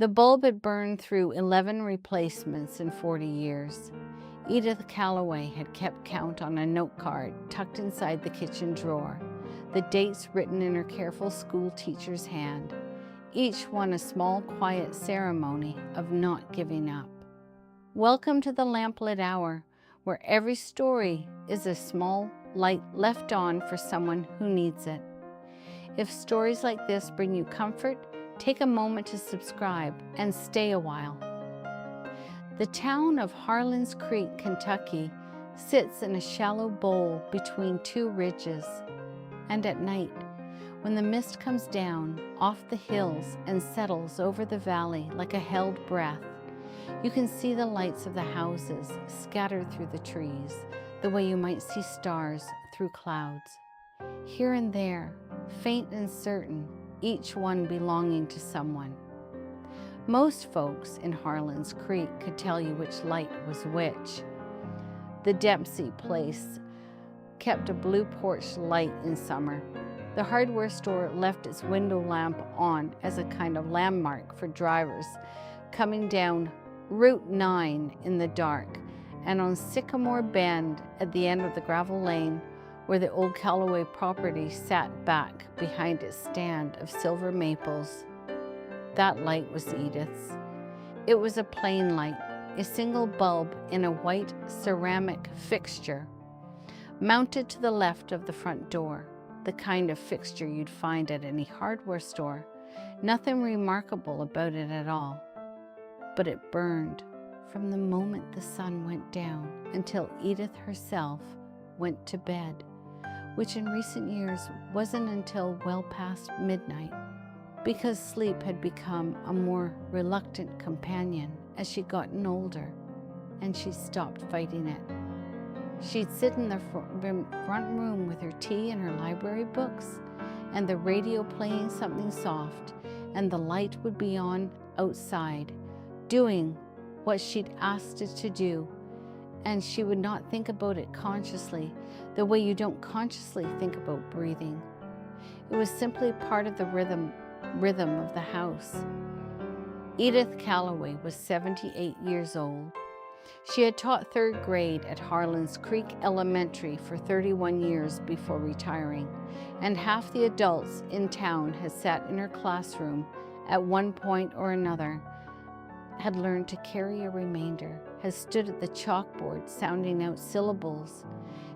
The bulb had burned through 11 replacements in 40 years. Edith Calloway had kept count on a note card tucked inside the kitchen drawer, the dates written in her careful school teacher's hand, each one a small, quiet ceremony of not giving up. Welcome to the Lamplit Hour, where every story is a small light left on for someone who needs it. If stories like this bring you comfort, take a moment to subscribe and stay a while. The town of Harlan's Creek, Kentucky, sits in a shallow bowl between two ridges. And at night, when the mist comes down off the hills and settles over the valley like a held breath, you can see the lights of the houses scattered through the trees, the way you might see stars through clouds. Here and there, faint and certain, each one belonging to someone. Most folks in Harlan's Creek could tell you which light was which. The Dempsey place kept a blue porch light in summer. The hardware store left its window lamp on as a kind of landmark for drivers coming down Route 9 in the dark, and on Sycamore Bend at the end of the gravel lane, where the old Calloway property sat back behind its stand of silver maples. That light was Edith's. It was a plain light, a single bulb in a white ceramic fixture, mounted to the left of the front door, the kind of fixture you'd find at any hardware store. Nothing remarkable about it at all. But it burned from the moment the sun went down until Edith herself went to bed, which in recent years wasn't until well past midnight, because sleep had become a more reluctant companion as she'd gotten older, and she stopped fighting it. She'd sit in the front room with her tea and her library books, and the radio playing something soft, and the light would be on outside, doing what she'd asked it to do, and she would not think about it consciously, the way you don't consciously think about breathing. It was simply part of the rhythm of the house. Edith Calloway was 78 years old. She had taught third grade at Harlan's Creek Elementary for 31 years before retiring, and half the adults in town had sat in her classroom at one point or another, had learned to carry a remainder, had stood at the chalkboard sounding out syllables,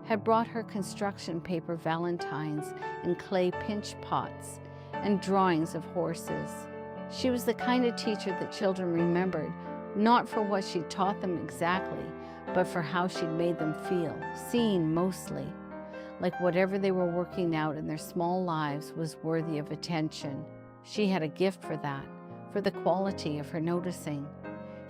had brought her construction paper valentines and clay pinch pots and drawings of horses. She was the kind of teacher that children remembered, not for what she taught them exactly, but for how she'd made them feel, seen mostly, like whatever they were working out in their small lives was worthy of attention. She had a gift for that, for the quality of her noticing.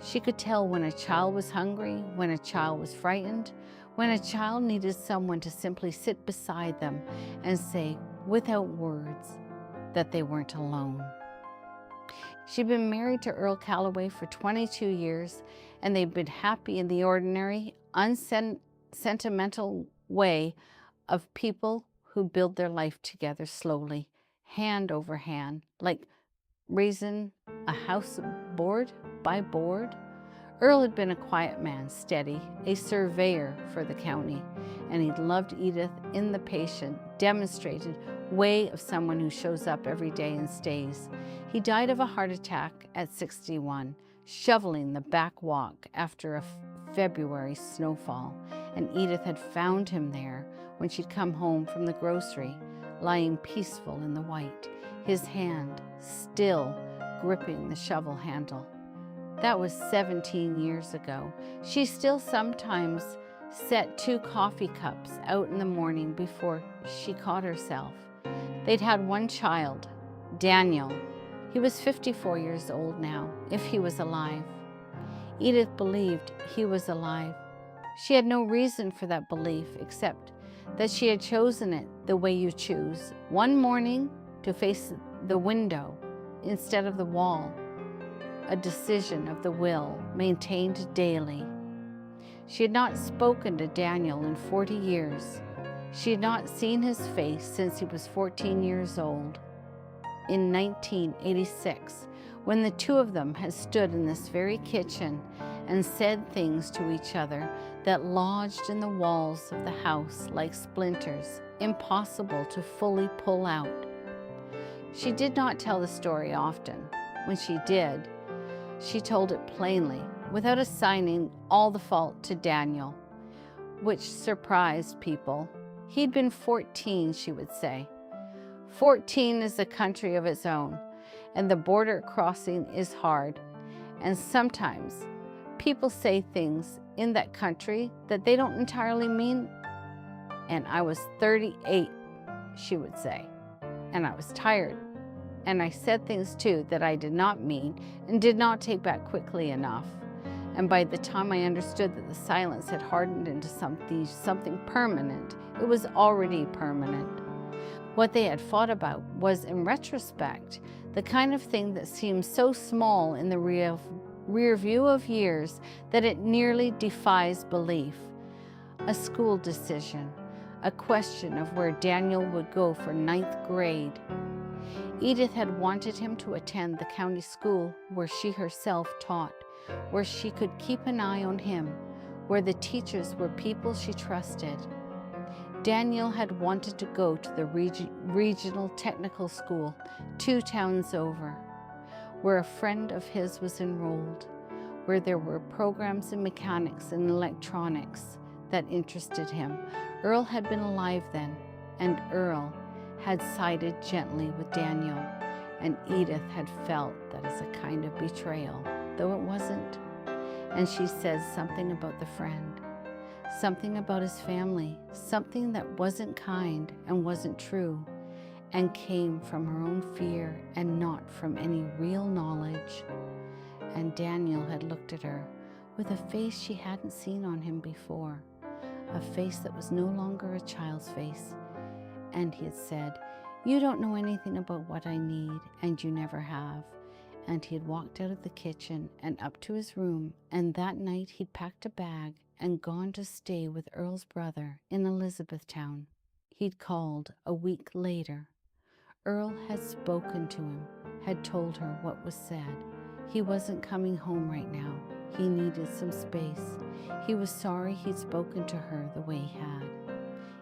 She could tell when a child was hungry, when a child was frightened, when a child needed someone to simply sit beside them and say, without words, that they weren't alone. She'd been married to Earl Calloway for 22 years, and they'd been happy in the ordinary, unsentimental way of people who build their life together slowly, hand over hand, like raising a house board by board. Earl had been a quiet man, steady, a surveyor for the county, and he'd loved Edith in the patient, demonstrated way of someone who shows up every day and stays. He died of a heart attack at 61, shoveling the back walk after a February snowfall, and Edith had found him there when she'd come home from the grocery, lying peaceful in the white, his hand still gripping the shovel handle. That was 17 years ago. She still sometimes set 2 coffee cups out in the morning before she caught herself. They'd had one child, Daniel. He was 54 years old now, if he was alive. Edith believed he was alive. She had no reason for that belief except that she had chosen it the way you choose. One morning to face the window instead of the wall, a decision of the will maintained daily. She had not spoken to Daniel in 40 years. She had not seen his face since he was 14 years old. In 1986, when the two of them had stood in this very kitchen and said things to each other that lodged in the walls of the house like splinters, impossible to fully pull out. She did not tell the story often. When she did, she told it plainly, without assigning all the fault to Daniel, which surprised people. He'd been 14, she would say. 14 is a country of its own, and the border crossing is hard. And sometimes people say things in that country that they don't entirely mean. And I was 38, she would say, and I was tired. And I said things too that I did not mean and did not take back quickly enough. And by the time I understood that the silence had hardened into something permanent, it was already permanent. What they had fought about was, in retrospect, the kind of thing that seems so small in the rear view of years that it nearly defies belief. A school decision, a question of where Daniel would go for 9th grade. Edith had wanted him to attend the county school where she herself taught, where she could keep an eye on him, where the teachers were people she trusted. Daniel had wanted to go to the regional technical school 2 towns over, where a friend of his was enrolled, where there were programs in mechanics and electronics that interested him. Earl had been alive then, and Earl had sided gently with Daniel, and Edith had felt that as a kind of betrayal, though it wasn't. And she said something about the friend, something about his family, something that wasn't kind and wasn't true, and came from her own fear and not from any real knowledge. And Daniel had looked at her with a face she hadn't seen on him before, a face that was no longer a child's face. And he had said, "You don't know anything about what I need, and you never have." And he had walked out of the kitchen and up to his room, and that night he'd packed a bag and gone to stay with Earl's brother in Elizabethtown. He'd called a week later. Earl had spoken to him, had told her what was said. He wasn't coming home right now. He needed some space. He was sorry he'd spoken to her the way he had.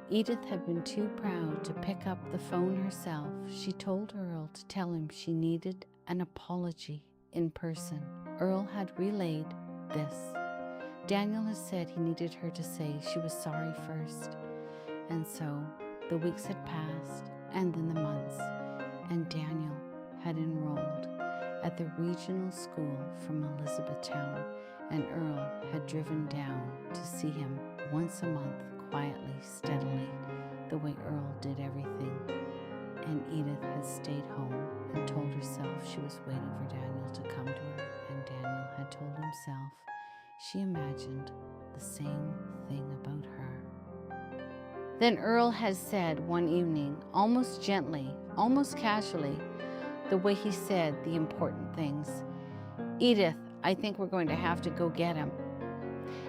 Edith had been too proud to pick up the phone herself. She told Earl to tell him she needed an apology in person. Earl had relayed this. Daniel had said he needed her to say she was sorry first. And so the weeks had passed, and then the months, and Daniel had enrolled at the regional school from Elizabethtown, and Earl had driven down to see him once a month, quietly, steadily, the way Earl did everything. And Edith had stayed home and told herself she was waiting for Daniel to come to her, and Daniel had told himself she imagined the same thing about her. Then Earl had said one evening, almost gently, almost casually, the way he said the important things, "Edith, I think we're going to have to go get him."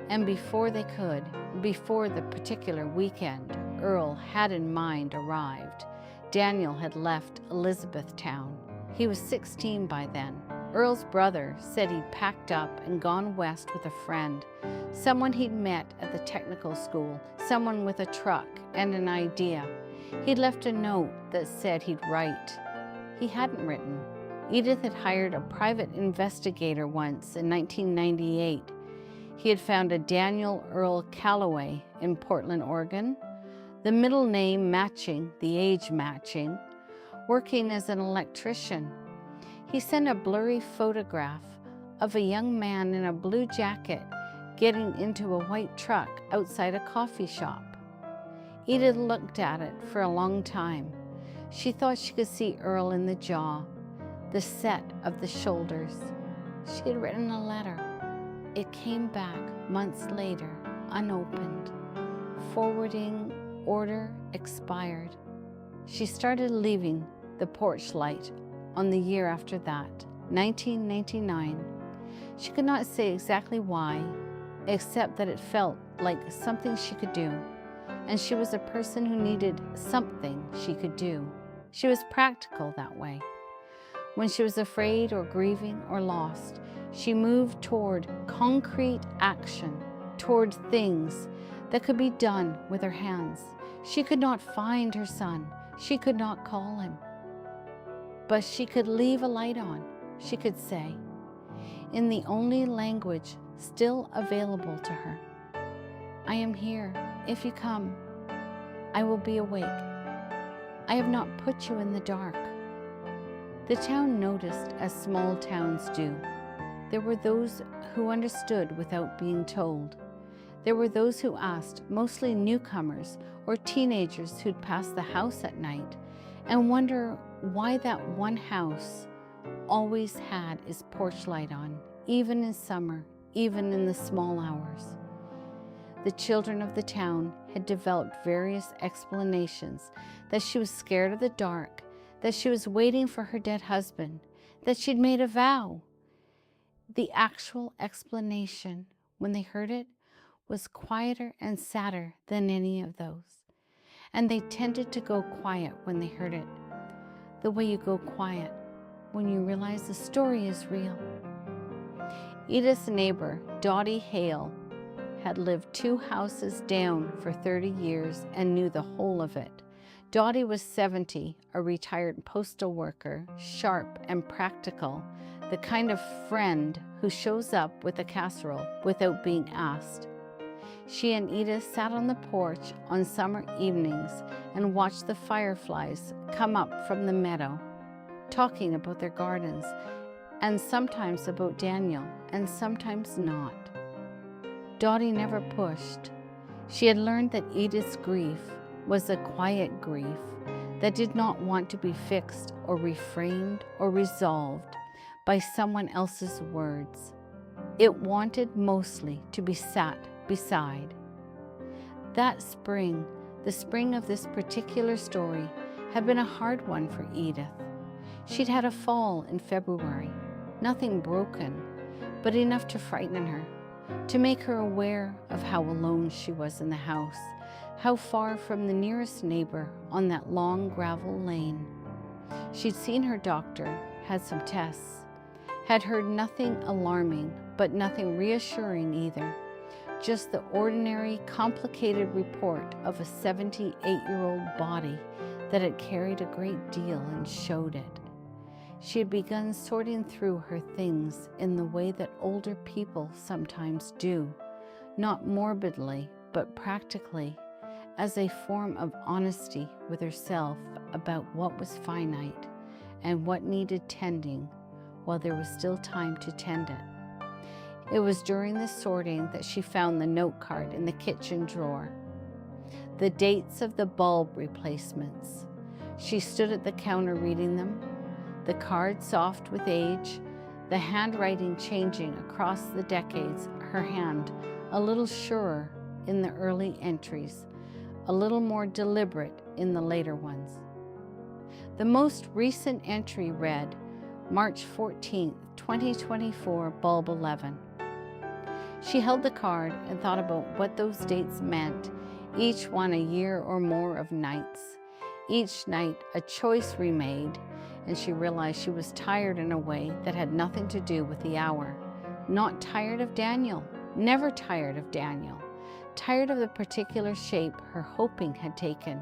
And before they could, before the particular weekend Earl had in mind arrived, Daniel had left Elizabethtown. He was 16 by then. Earl's brother said he'd packed up and gone west with a friend, someone he'd met at the technical school, someone with a truck and an idea. He'd left a note that said he'd write. He hadn't written. Edith had hired a private investigator once in 1998. He had found a Daniel Earl Calloway in Portland, Oregon, the middle name matching, the age matching, working as an electrician. He sent a blurry photograph of a young man in a blue jacket getting into a white truck outside a coffee shop. Edith looked at it for a long time. She thought she could see Earl in the jaw, the set of the shoulders. She had written a letter. It came back months later, unopened. Forwarding order expired. She started leaving the Porch light on the year after that, 1999. She could not say exactly why, except that it felt like something she could do, and she was a person who needed something she could do. She was practical that way. When she was afraid or grieving or lost, she moved toward concrete action, toward things that could be done with her hands. She could not find her son. She could not call him. But she could leave a light on. She could say, in the only language still available to her, I am here. If you come, I will be awake. I have not put you in the dark. The town noticed as small towns do. There were those who understood without being told. There were those who asked, mostly newcomers or teenagers who'd pass the house at night and wonder why that one house always had its porch light on, even in summer, even in the small hours. The children of the town had developed various explanations that she was scared of the dark, that she was waiting for her dead husband, that she'd made a vow. The actual explanation, when they heard it, was quieter and sadder than any of those. And they tended to go quiet when they heard it, the way you go quiet when you realize the story is real. Edith's neighbor, Dottie Hale, had lived 2 houses down for 30 years and knew the whole of it. Dottie was 70, a retired postal worker, sharp and practical, the kind of friend who shows up with a casserole without being asked. She and Edith sat on the porch on summer evenings and watched the fireflies come up from the meadow, talking about their gardens, and sometimes about Daniel, and sometimes not. Dottie never pushed. She had learned that Edith's grief was a quiet grief that did not want to be fixed or reframed or resolved by someone else's words. It wanted mostly to be sat beside. That spring, the spring of this particular story, had been a hard one for Edith. She'd had a fall in February, nothing broken, but enough to frighten her, to make her aware of how alone she was in the house, how far from the nearest neighbor on that long gravel lane. She'd seen her doctor, had some tests, had heard nothing alarming, but nothing reassuring either. Just the ordinary, complicated report of a 78-year-old body that had carried a great deal and showed it. She had begun sorting through her things in the way that older people sometimes do, not morbidly, but practically, as a form of honesty with herself about what was finite and what needed tending while there was still time to tend it. It was during this sorting that she found the note card in the kitchen drawer. The dates of the bulb replacements. She stood at the counter reading them, the card soft with age, the handwriting changing across the decades, her hand a little surer in the early entries, a little more deliberate in the later ones. The most recent entry read, March 14th, 2024, bulb 11. She held the card and thought about what those dates meant, each one a year or more of nights. Each night a choice remade, and she realized she was tired in a way that had nothing to do with the hour. Not tired of Daniel, never tired of Daniel. Tired of the particular shape her hoping had taken.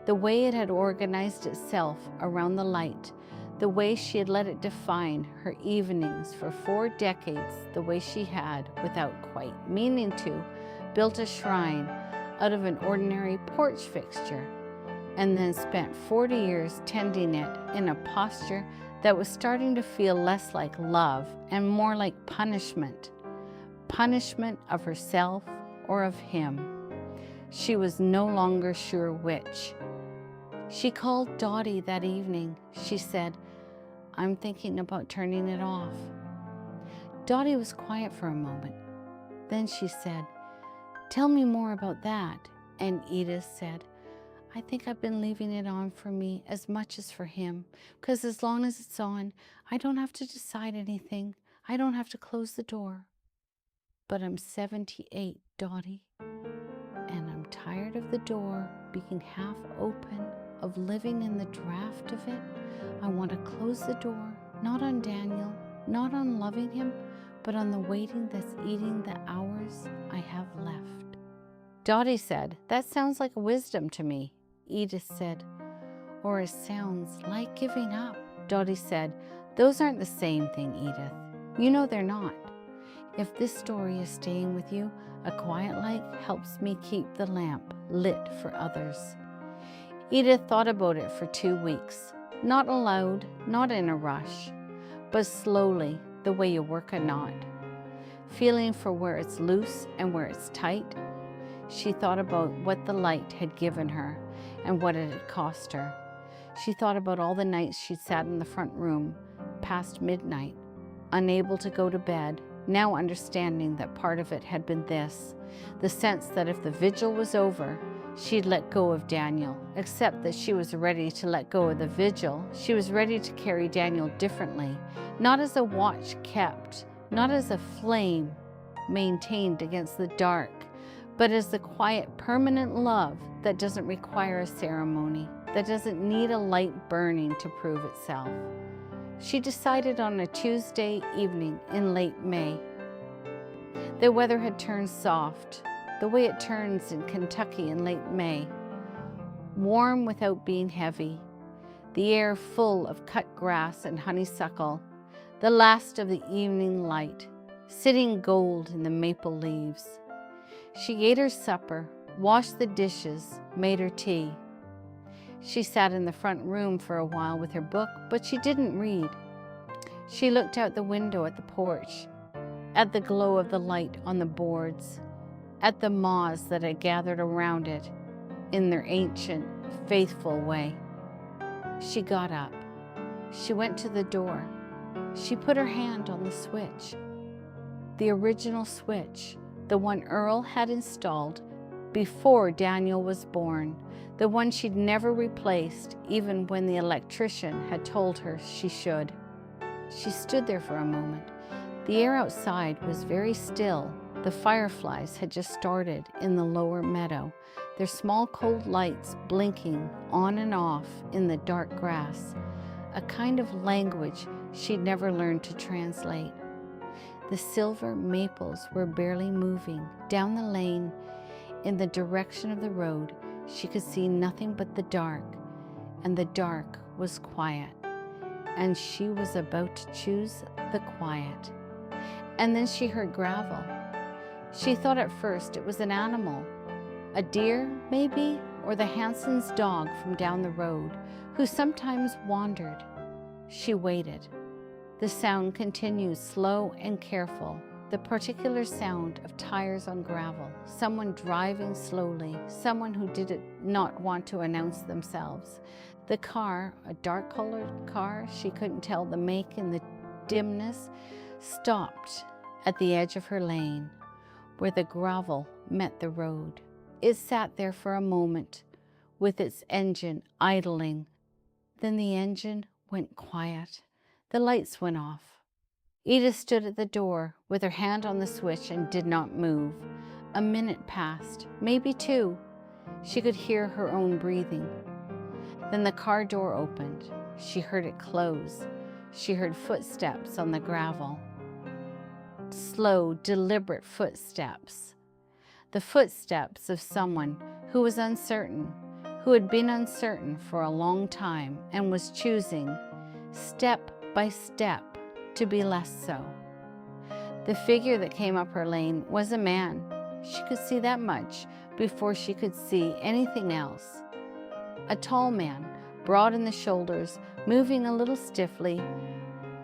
The way it had organized itself around the light, the way she had let it define her evenings for 4 decades, the way she had, without quite meaning to, built a shrine out of an ordinary porch fixture, and then spent 40 years tending it in a posture that was starting to feel less like love and more like punishment. Punishment of herself or of him. She was no longer sure which. She called Dottie that evening. She said, I'm thinking about turning it off. Dottie was quiet for a moment. Then she said, tell me more about that. And Edith said, I think I've been leaving it on for me as much as for him, because as long as it's on, I don't have to decide anything. I don't have to close the door. But I'm 78, Dottie, and I'm tired of the door being half open, of living in the draft of it, I want to close the door, not on Daniel, not on loving him, but on the waiting that's eating the hours I have left. Dottie said, that sounds like wisdom to me. Edith said, or it sounds like giving up. Dottie said, those aren't the same thing, Edith. You know they're not. If this story is staying with you, a quiet light helps me keep the lamp lit for others. Edith thought about it for 2 weeks, not aloud, not in a rush, but slowly, the way you work a knot, feeling for where it's loose and where it's tight. She thought about what the light had given her and what it had cost her. She thought about all the nights she'd sat in the front room past midnight, unable to go to bed, now understanding that part of it had been this, the sense that if the vigil was over, she'd let go of Daniel, except that she was ready to let go of the vigil. She was ready to carry Daniel differently, not as a watch kept, not as a flame maintained against the dark, but as the quiet, permanent love that doesn't require a ceremony, that doesn't need a light burning to prove itself. She decided on a Tuesday evening in late May. The weather had turned soft, the way it turns in Kentucky in late May, warm without being heavy, the air full of cut grass and honeysuckle, the last of the evening light, sitting gold in the maple leaves. She ate her supper, washed the dishes, made her tea. She sat in the front room for a while with her book, but she didn't read. She looked out the window at the porch, at the glow of the light on the boards, at the moths that had gathered around it in their ancient, faithful way. She got up. She went to the door. She put her hand on the switch. The original switch, the one Earl had installed before Daniel was born, the one she'd never replaced even when the electrician had told her she should. She stood there for a moment. The air outside was very still. The fireflies had just started in the lower meadow, their small cold lights blinking on and off in the dark grass, a kind of language she'd never learned to translate. The silver maples were barely moving. Down the lane, in the direction of the road, she could see nothing but the dark, and the dark was quiet, and she was about to choose the quiet. And then she heard gravel. She thought at first it was an animal, a deer maybe, or the Hansons' dog from down the road, who sometimes wandered. She waited. The sound continued, slow and careful, the particular sound of tires on gravel, someone driving slowly, someone who did not want to announce themselves. The car, a dark-colored car, she couldn't tell the make in the dimness, stopped at the edge of her lane, where the gravel met the road. It sat there for a moment, with its engine idling. Then the engine went quiet. The lights went off. Edith stood at the door with her hand on the switch and did not move. A minute passed, maybe 2. She could hear her own breathing. Then the car door opened. She heard it close. She heard footsteps on the gravel. Slow, deliberate footsteps. The footsteps of someone who was uncertain, who had been uncertain for a long time and was choosing, step by step, to be less so. The figure that came up her lane was a man. She could see that much before she could see anything else. A tall man, broad in the shoulders, moving a little stiffly.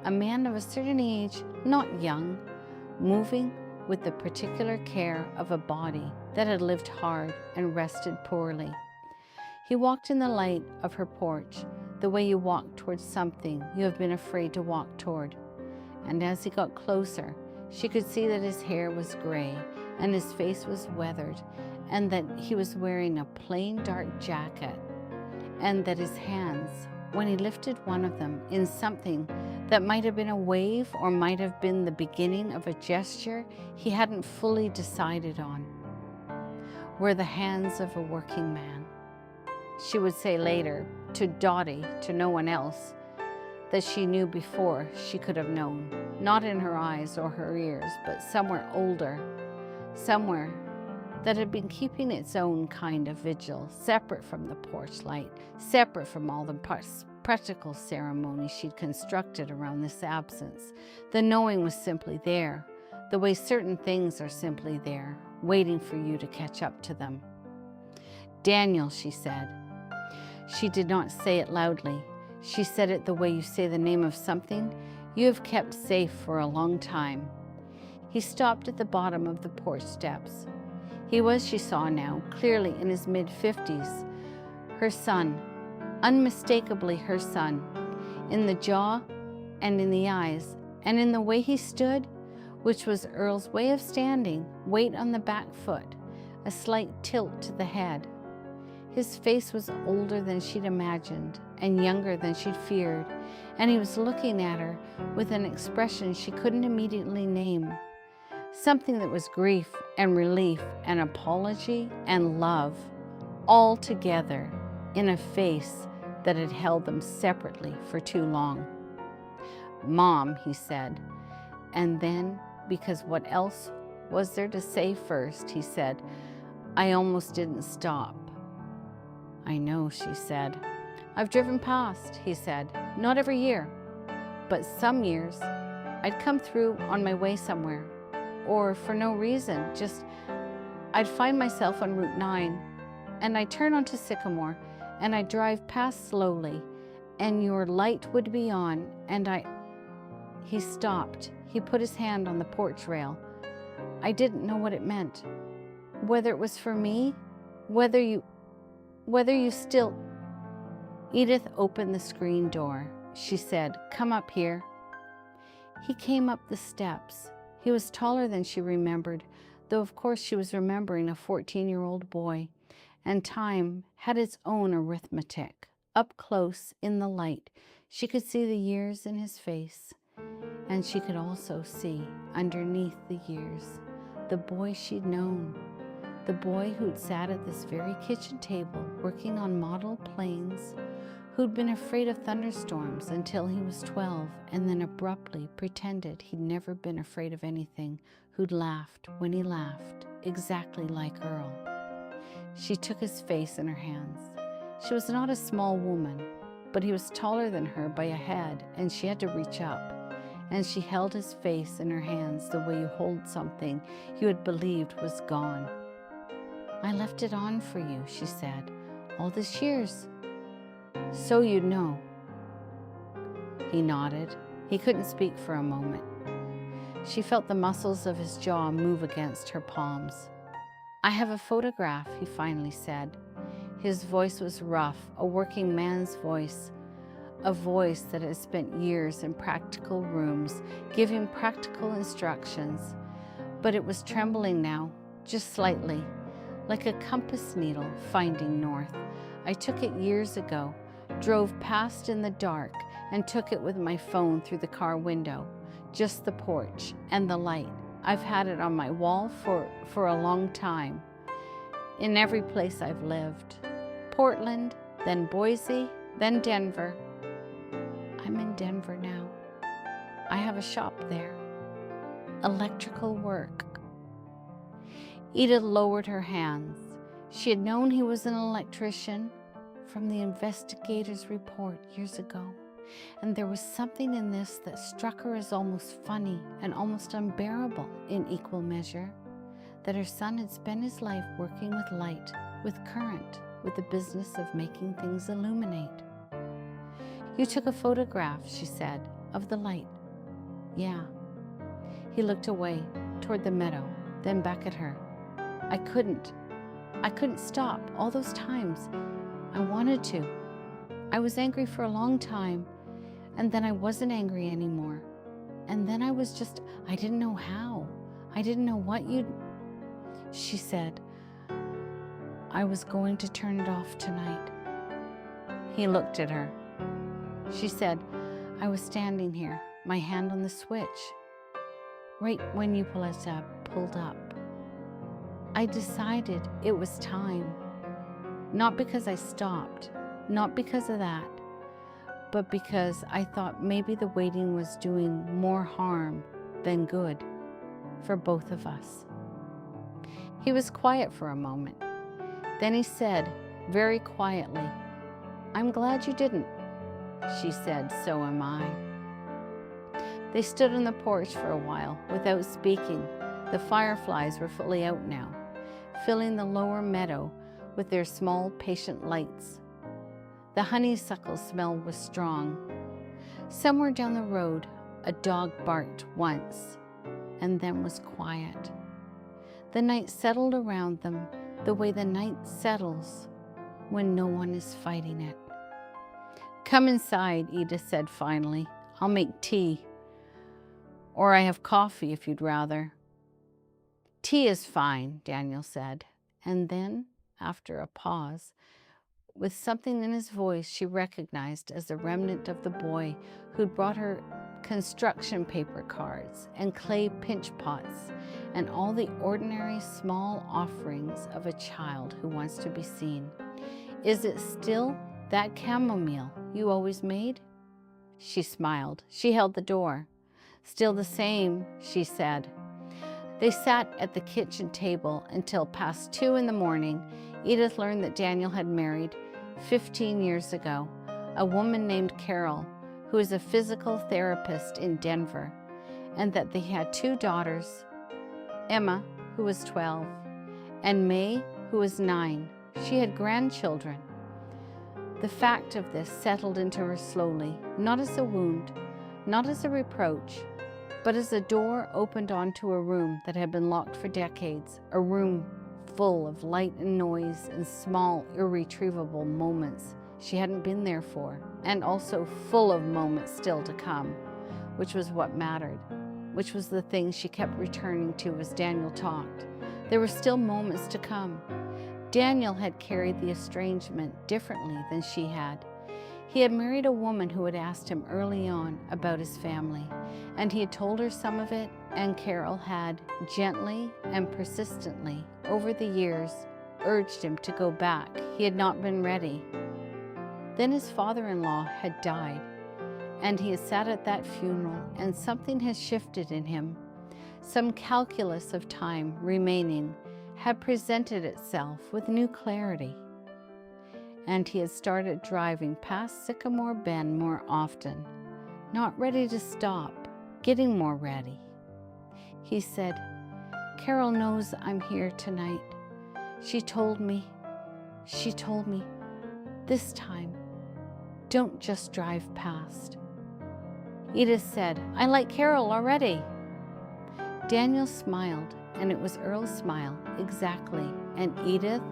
A man of a certain age, not young, moving with the particular care of a body that had lived hard and rested poorly. He walked in the light of her porch, the way you walk towards something you have been afraid to walk toward. And as he got closer, she could see that his hair was gray and his face was weathered, and that he was wearing a plain dark jacket, and that his hands, when he lifted one of them in something that might have been a wave or might have been the beginning of a gesture he hadn't fully decided on, were the hands of a working man. She would say later, to Dottie, to no one else, that she knew before she could have known, not in her eyes or her ears, but somewhere older, somewhere that had been keeping its own kind of vigil, separate from the porch light, separate from all the practical ceremonies she'd constructed around this absence. The knowing was simply there, the way certain things are simply there, waiting for you to catch up to them. "Daniel," she said. She did not say it loudly. She said it the way you say the name of something you have kept safe for a long time. He stopped at the bottom of the porch steps. He was, she saw now, clearly in his mid-50s. Her son, unmistakably her son, in the jaw and in the eyes, and in the way he stood, which was Earl's way of standing, weight on the back foot, a slight tilt to the head. His face was older than she'd imagined and younger than she'd feared, and he was looking at her with an expression she couldn't immediately name. Something that was grief and relief and apology and love, all together in a face that had held them separately for too long. "Mom," he said, and then, because what else was there to say first, he said, "I almost didn't stop." "I know," she said. "I've driven past," he said, "not every year, but some years I'd come through on my way somewhere, or for no reason, just I'd find myself on Route 9, and I'd turn onto Sycamore, and I'd drive past slowly, and your light would be on, and He stopped. He put his hand on the porch rail. "I didn't know what it meant. Whether it was for me, whether you still..." Edith opened the screen door. She said, "Come up here." He came up the steps. He was taller than she remembered, though of course she was remembering a 14-year-old boy, and time had its own arithmetic. Up close in the light, she could see the years in his face, and she could also see, underneath the years, the boy she'd known, the boy who'd sat at this very kitchen table working on model planes, who'd been afraid of thunderstorms until he was 12 and then abruptly pretended he'd never been afraid of anything, who'd laughed when he laughed, exactly like Earl. She took his face in her hands. She was not a small woman, but he was taller than her by a head, and she had to reach up. And she held his face in her hands the way you hold something you had believed was gone. "I left it on for you," she said, "all these years, so you'd know." He nodded. He couldn't speak for a moment. She felt the muscles of his jaw move against her palms. "I have a photograph," he finally said. His voice was rough, a working man's voice, a voice that had spent years in practical rooms, giving practical instructions. But it was trembling now, just slightly, like a compass needle finding north. "I took it years ago, drove past in the dark, and took it with my phone through the car window, just the porch and the light. I've had it on my wall for a long time, in every place I've lived. Portland, then Boise, then Denver. I'm in Denver now. I have a shop there. Electrical work." Edith lowered her hands. She had known he was an electrician from the investigator's report years ago, and there was something in this that struck her as almost funny and almost unbearable in equal measure, that her son had spent his life working with light, with current, with the business of making things illuminate. "You took a photograph," she said, "of the light." "Yeah." He looked away, toward the meadow, then back at her. I couldn't stop all those times. I wanted to. I was angry for a long time, and then I wasn't angry anymore. And then I was just, I didn't know how. I didn't know what you'd..." She said, "I was going to turn it off tonight." He looked at her. She said, "I was standing here, my hand on the switch, right when you pulled up. I decided it was time. Not because I stopped, not because of that, but because I thought maybe the waiting was doing more harm than good for both of us." He was quiet for a moment. Then he said, very quietly, "I'm glad you didn't." She said, "So am I." They stood on the porch for a while without speaking. The fireflies were fully out now, filling the lower meadow with their small, patient lights. The honeysuckle smell was strong. Somewhere down the road, a dog barked once and then was quiet. The night settled around them the way the night settles when no one is fighting it. "Come inside," Edith said finally. "I'll make tea. Or I have coffee if you'd rather." "Tea is fine," Daniel said. And then, after a pause, with something in his voice she recognized as the remnant of the boy who'd brought her construction paper cards and clay pinch pots and all the ordinary small offerings of a child who wants to be seen. "Is it still that chamomile you always made?" She smiled. She held the door. "Still the same," she said. They sat at the kitchen table until past 2 in the morning. Edith learned that Daniel had married 15 years ago a woman named Carol, who is a physical therapist in Denver, and that they had 2 daughters, Emma, who was 12, and May, who was 9. She had grandchildren. The fact of this settled into her slowly, not as a wound, not as a reproach, but as a door opened onto a room that had been locked for decades, a room full of light and noise and small, irretrievable moments she hadn't been there for, and also full of moments still to come, which was what mattered, which was the thing she kept returning to as Daniel talked. There were still moments to come. Daniel had carried the estrangement differently than she had. He had married a woman who had asked him early on about his family, and he had told her some of it, and Carol had, gently and persistently, over the years, urged him to go back. He had not been ready. Then his father-in-law had died, and he had sat at that funeral, and something had shifted in him. Some calculus of time remaining had presented itself with new clarity, and he had started driving past Sycamore Bend more often, not ready to stop, getting more ready. He said, "Carol knows I'm here tonight. She told me, this time, don't just drive past." Edith said, "I like Carol already." Daniel smiled, and it was Earl's smile, exactly, and Edith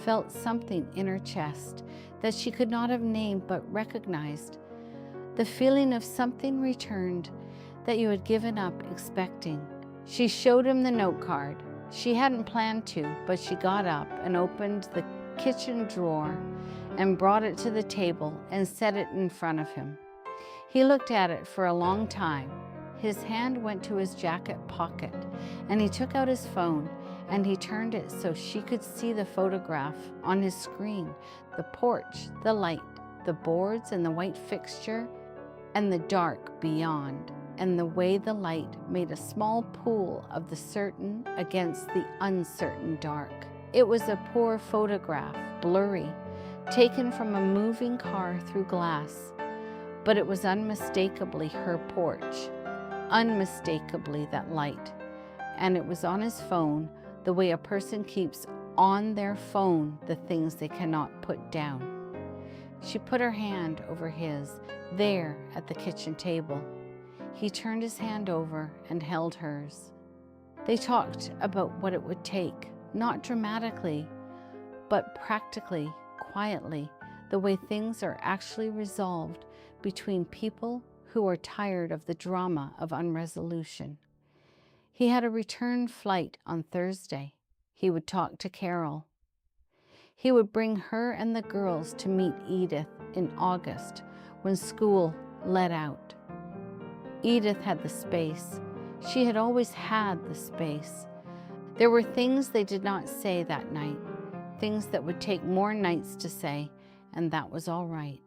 felt something in her chest that she could not have named but recognized. The feeling of something returned that you had given up expecting. She showed him the note card. She hadn't planned to, but she got up and opened the kitchen drawer and brought it to the table and set it in front of him. He looked at it for a long time. His hand went to his jacket pocket, and he took out his phone, and he turned it so she could see the photograph on his screen, the porch, the light, the boards and the white fixture, and the dark beyond, and the way the light made a small pool of the certain against the uncertain dark. It was a poor photograph, blurry, taken from a moving car through glass, but it was unmistakably her porch, unmistakably that light, and it was on his phone the way a person keeps on their phone the things they cannot put down. She put her hand over his, there at the kitchen table. He turned his hand over and held hers. They talked about what it would take, not dramatically, but practically, quietly, the way things are actually resolved between people who are tired of the drama of unresolution. He had a return flight on Thursday. He would talk to Carol. He would bring her and the girls to meet Edith in August when school let out. Edith had the space. She had always had the space. There were things they did not say that night, things that would take more nights to say, and that was all right.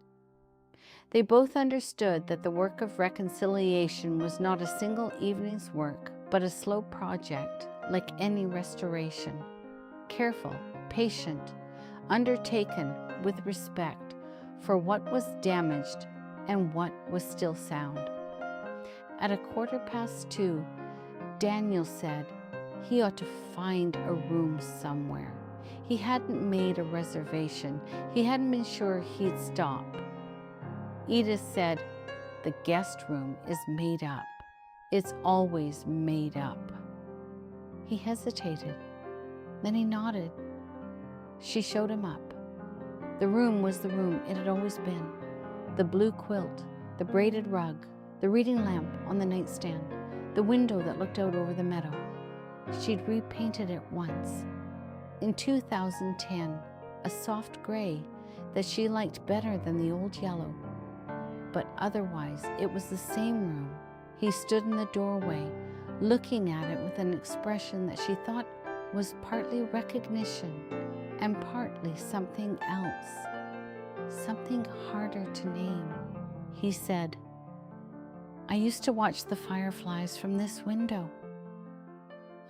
They both understood that the work of reconciliation was not a single evening's work, but a slow project, like any restoration. Careful, patient, undertaken with respect for what was damaged and what was still sound. At 2:15, Daniel said he ought to find a room somewhere. He hadn't made a reservation. He hadn't been sure he'd stop. Edith said, "The guest room is made up. It's always made up." He hesitated. Then he nodded. She showed him up. The room was the room it had always been. The blue quilt, the braided rug, the reading lamp on the nightstand, the window that looked out over the meadow. She'd repainted it once. In 2010, a soft gray that she liked better than the old yellow. But otherwise, it was the same room. He stood in the doorway, looking at it with an expression that she thought was partly recognition and partly something else, something harder to name. He said, "I used to watch the fireflies from this window."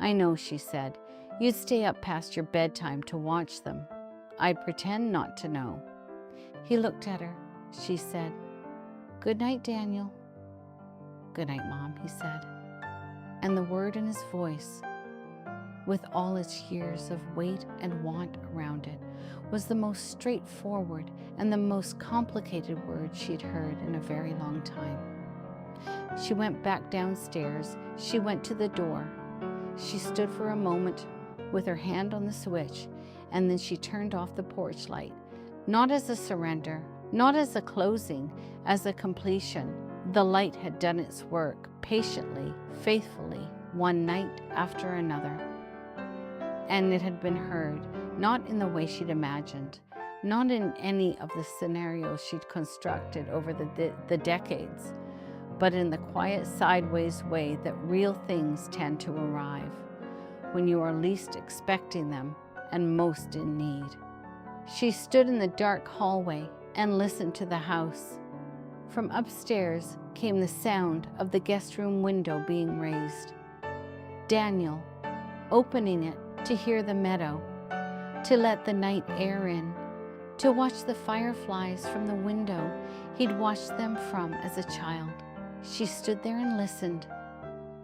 "I know," she said. "You'd stay up past your bedtime to watch them. I'd pretend not to know." He looked at her. She said, "Good night, Daniel." "Good night, Mom," he said. And the word in his voice, with all its years of weight and want around it, was the most straightforward and the most complicated word she'd heard in a very long time. She went back downstairs. She went to the door. She stood for a moment with her hand on the switch, and then she turned off the porch light, not as a surrender, not as a closing, as a completion. The light had done its work, patiently, faithfully, one night after another. And it had been heard, not in the way she'd imagined, not in any of the scenarios she'd constructed over the decades, but in the quiet sideways way that real things tend to arrive, when you are least expecting them and most in need. She stood in the dark hallway and listened to the house. From upstairs came the sound of the guest room window being raised. Daniel, opening it to hear the meadow, to let the night air in, to watch the fireflies from the window he'd watched them from as a child. She stood there and listened,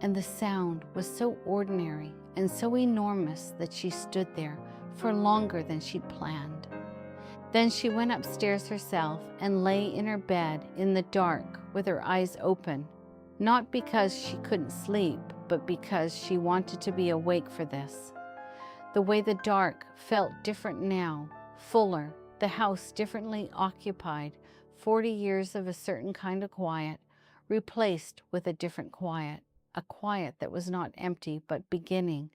and the sound was so ordinary and so enormous that she stood there for longer than she'd planned. Then she went upstairs herself and lay in her bed in the dark with her eyes open, not because she couldn't sleep, but because she wanted to be awake for this. The way the dark felt different now, fuller, the house differently occupied, 40 years of a certain kind of quiet, replaced with a different quiet, a quiet that was not empty but beginning.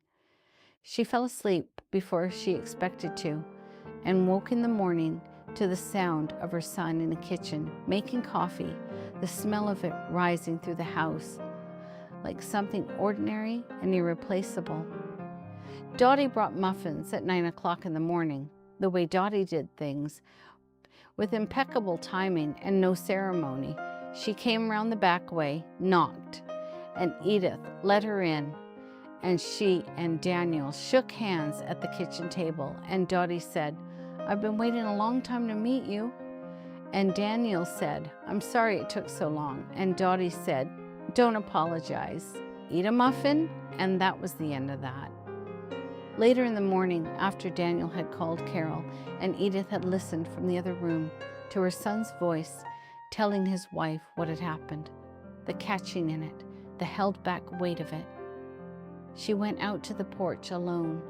She fell asleep before she expected to, and woke in the morning to the sound of her son in the kitchen making coffee, the smell of it rising through the house like something ordinary and irreplaceable. Dottie brought muffins at 9 o'clock in the morning, the way Dottie did things, with impeccable timing and no ceremony. She came round the back way, knocked, and Edith let her in, and she and Daniel shook hands at the kitchen table, and Dottie said, "I've been waiting a long time to meet you." And Daniel said, "I'm sorry it took so long." And Dottie said, "Don't apologize. Eat a muffin," and that was the end of that. Later in the morning, after Daniel had called Carol and Edith had listened from the other room to her son's voice telling his wife what had happened, the catching in it, the held-back weight of it, she went out to the porch alone.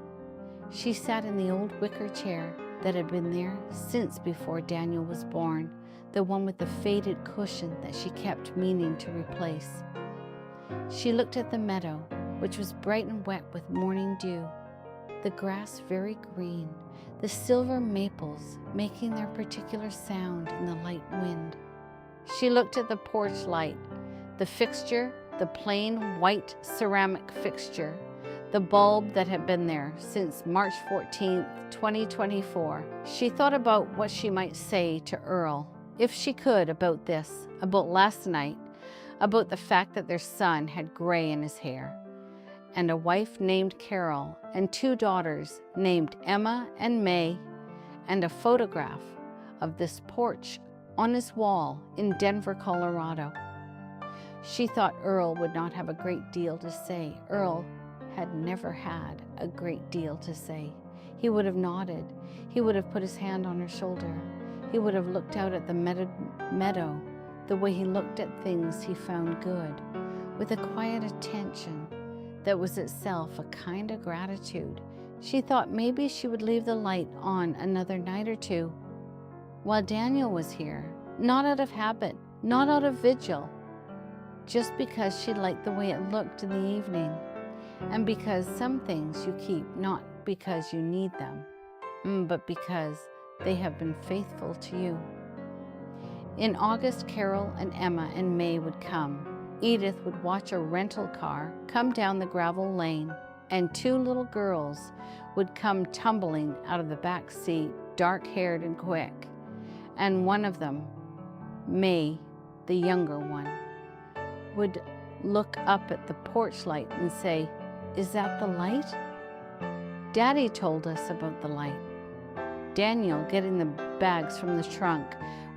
She sat in the old wicker chair that had been there since before Daniel was born, the one with the faded cushion that she kept meaning to replace. She looked at the meadow, which was bright and wet with morning dew, the grass very green, the silver maples making their particular sound in the light wind. She looked at the porch light, the fixture, the plain white ceramic fixture, the bulb that had been there since March 14th, 2024. She thought about what she might say to Earl, if she could, about this, about last night, about the fact that their son had gray in his hair, and a wife named Carol, and 2 daughters named Emma and May, and a photograph of this porch on his wall in Denver, Colorado. She thought Earl would not have a great deal to say. Earl had never had a great deal to say. He would have nodded. He would have put his hand on her shoulder. He would have looked out at the meadow the way he looked at things he found good, with a quiet attention that was itself a kind of gratitude. She thought maybe she would leave the light on another night or 2 while Daniel was here, not out of habit, not out of vigil, just because she liked the way it looked in the evening, and because some things you keep not because you need them, but because they have been faithful to you. In August, Carol and Emma and May would come. Edith would watch a rental car come down the gravel lane, and 2 little girls would come tumbling out of the back seat, dark-haired and quick. And one of them, May, the younger one, would look up at the porch light and say, "Is that the light?" Daddy told us about the light. Daniel, getting the bags from the trunk,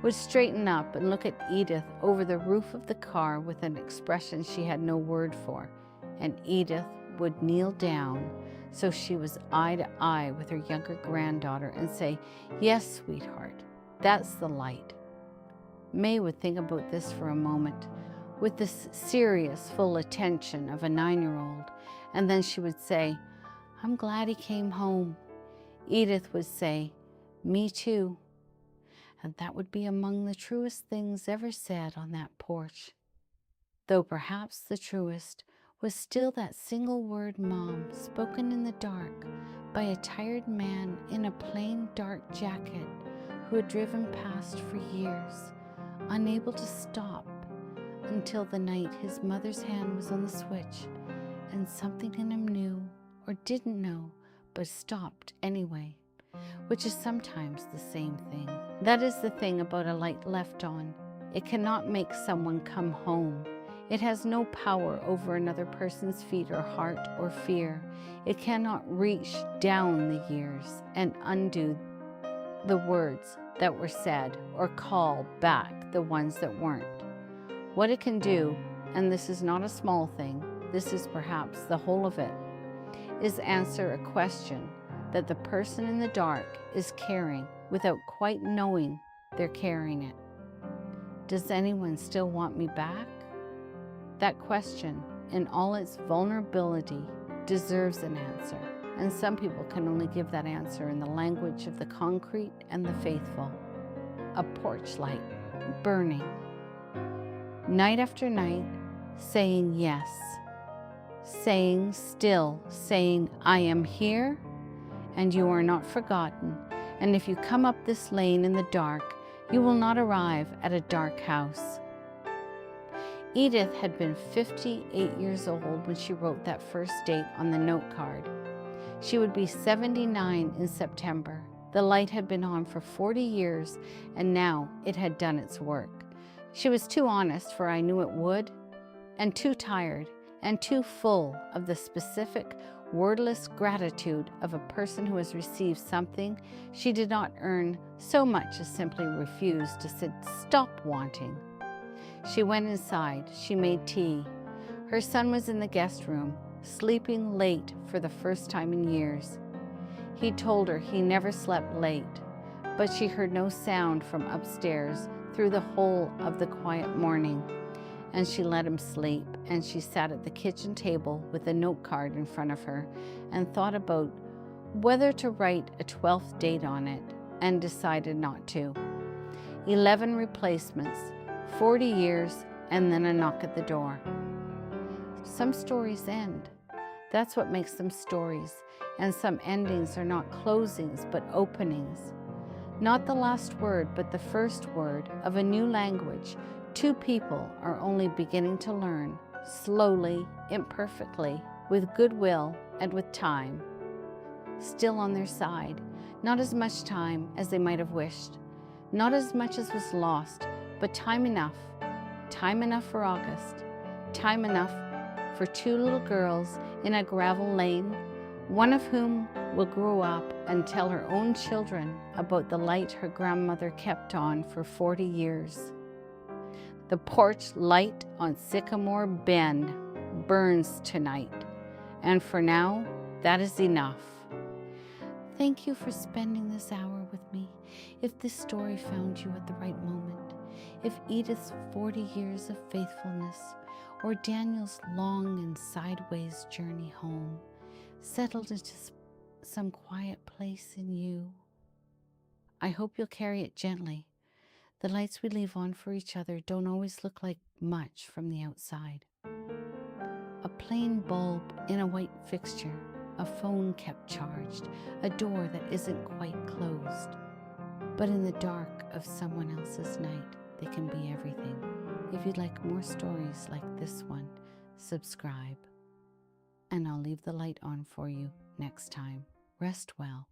would straighten up and look at Edith over the roof of the car with an expression she had no word for, and Edith would kneel down so she was eye to eye with her younger granddaughter and say, "Yes, sweetheart, that's the light." May would think about this for a moment with the serious, full attention of a 9-year-old, and then she would say, "I'm glad he came home." Edith would say, "Me too." And that would be among the truest things ever said on that porch. Though perhaps the truest was still that single word "Mom," spoken in the dark by a tired man in a plain dark jacket who had driven past for years, unable to stop until the night his mother's hand was on the switch and something in him knew or didn't know but stopped anyway, which is sometimes the same thing. That is the thing about a light left on. It cannot make someone come home. It has no power over another person's feet or heart or fear. It cannot reach down the years and undo the words that were said or call back the ones that weren't. What it can do, and this is not a small thing, this is perhaps the whole of it, is answer a question that the person in the dark is carrying without quite knowing they're carrying it. Does anyone still want me back? That question, in all its vulnerability, deserves an answer, and some people can only give that answer in the language of the concrete and the faithful. A porch light, burning, night after night, saying yes, saying still, saying, "I am here, and you are not forgotten, and if you come up this lane in the dark, you will not arrive at a dark house." Edith had been 58 years old when she wrote that first date on the note card. She would be 79 in September. The light had been on for 40 years, and now it had done its work. She was too honest, for I knew it would, and too tired, and too full of the specific, wordless gratitude of a person who has received something she did not earn so much as simply refuse to stop wanting. She went inside. She made tea. Her son was in the guest room, sleeping late for the first time in years. He told her he never slept late, but she heard no sound from upstairs through the whole of the quiet morning, and she let him sleep, and she sat at the kitchen table with a note card in front of her and thought about whether to write a 12th date on it, and decided not to. 11 replacements, 40 years, and then a knock at the door. Some stories end. That's what makes them stories, and some endings are not closings but openings. Not the last word, but the first word of a new language two people are only beginning to learn, slowly, imperfectly, with goodwill and with time. Still on their side, not as much time as they might have wished, Not as much as was lost, but time enough. Time enough for August. Time enough for 2 little girls in a gravel lane, one of whom will grow up and tell her own children about the light her grandmother kept on for 40 years. The porch light on Sycamore Bend burns tonight, and for now, that is enough. Thank you for spending this hour with me. If this story found you at the right moment, if Edith's 40 years of faithfulness or Daniel's long and sideways journey home settled into some quiet place in you, I hope you'll carry it gently. The lights we leave on for each other don't always look like much from the outside. A plain bulb in a white fixture, a phone kept charged, a door that isn't quite closed. But in the dark of someone else's night, they can be everything. If you'd like more stories like this one, subscribe. And I'll leave the light on for you next time. Rest well.